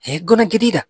هي الجونة الجديدة،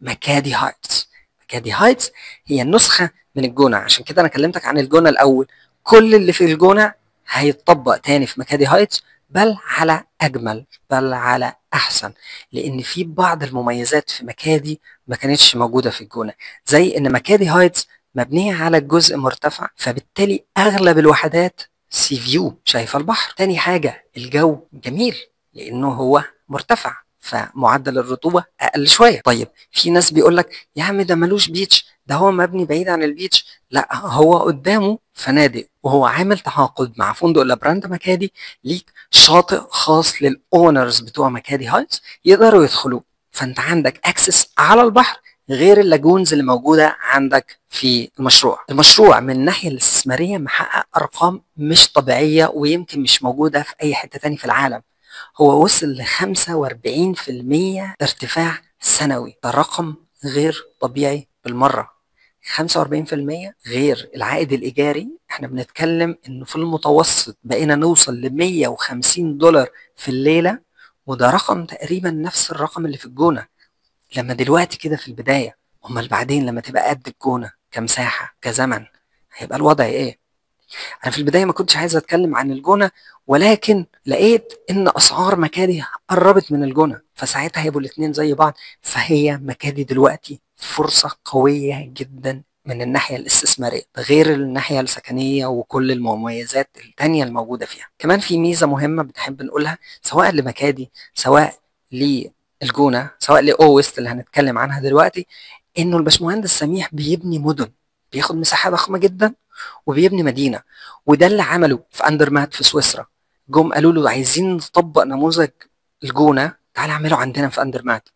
مكادي هايتس. مكادي هايتس هي النسخة من الجونة، عشان كده أنا كلمتك عن الجونة الأول. كل اللي في الجونة هيتطبق تاني في مكادي هايتس، بل على أجمل، بل على أحسن، لأن في بعض المميزات في مكادي ما كانتش موجودة في الجونة. زي إن مكادي هايتس مبنية على جزء مرتفع، فبالتالي أغلب الوحدات سي فيو، شايفة البحر. تاني حاجة الجو جميل لأنه هو مرتفع، فمعدل الرطوبة أقل شوية. طيب في ناس بيقول لك يا عم ده ملوش بيتش، ده هو مبني بعيد عن البيتش. لا، هو قدامه فنادق، وهو عامل تعاقد مع فندق لابراند مكادي، ليك شاطئ خاص للاونرز بتوع مكادي هايتس يقدروا يدخلوا. فانت عندك اكسس على البحر غير اللاجونز اللي موجوده عندك في المشروع. المشروع من الناحيه الاستثماريه محقق ارقام مش طبيعيه، ويمكن مش موجوده في اي حته تاني في العالم. هو وصل ل 45% ارتفاع سنوي، ده رقم غير طبيعي بالمرة. 45% غير العائد الإيجاري، احنا بنتكلم انه في المتوسط بقينا نوصل ل $150 في الليلة، وده رقم تقريبا نفس الرقم اللي في الجونة. لما دلوقتي كده في البداية، امال بعدين لما تبقى قد الجونة كمساحة كزمن هيبقى الوضع ايه؟ انا في البدايه ما كنتش عايز اتكلم عن الجونه، ولكن لقيت ان اسعار مكادي قربت من الجونه، فساعتها هيبقوا الاثنين زي بعض. فهي مكادي دلوقتي فرصه قويه جدا من الناحيه الاستثماريه، غير الناحيه السكنيه وكل المميزات التانية الموجوده فيها. كمان في ميزه مهمه بنحب نقولها، سواء لمكادي سواء للجونه سواء لاو ويست اللي هنتكلم عنها دلوقتي، انه الباشمهندس سميح بيبني مدن، بياخد مساحه ضخمه جدا وبيبني مدينه. وده اللي عمله في اندرمات في سويسرا. جم قالوا له عايزين نطبق نموذج الجونه، تعال اعمله عندنا في اندرمات.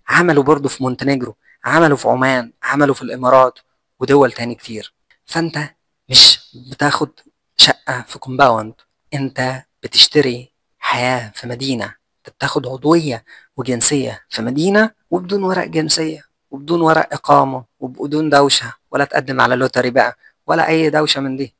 عملوا برضه في مونتينيجرو، عملوا في عمان، عملوا في الامارات ودول تاني كتير. فانت مش بتاخد شقه في كومباوند، انت بتشتري حياه في مدينه. انت بتاخد عضويه وجنسيه في مدينه، وبدون ورق جنسيه وبدون ورق اقامه وبدون دوشه، ولا تقدم على لوتري بقى ولا اي دوشه من دي.